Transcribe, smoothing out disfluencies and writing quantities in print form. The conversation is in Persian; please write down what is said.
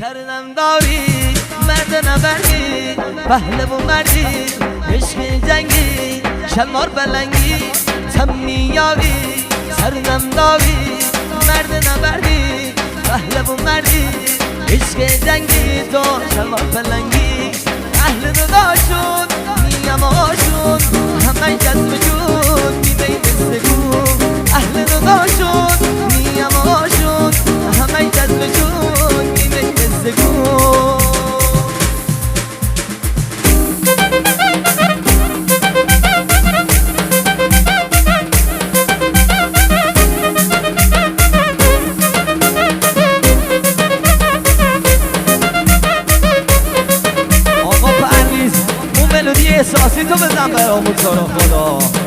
کردم داری مرد نبردی پهلو مردی عشق جنگی شمار بلنگی تمنی یاری سرنم داری مرد نبردی پهلو مردی عشق جنگی تو شمار بلنگی اهل داشون میم آشون همه جذب جون میبین سگو اهل داشون میم آشون همه جذب جون میبین سگو احساسی تو بزن برامون تو رو خدا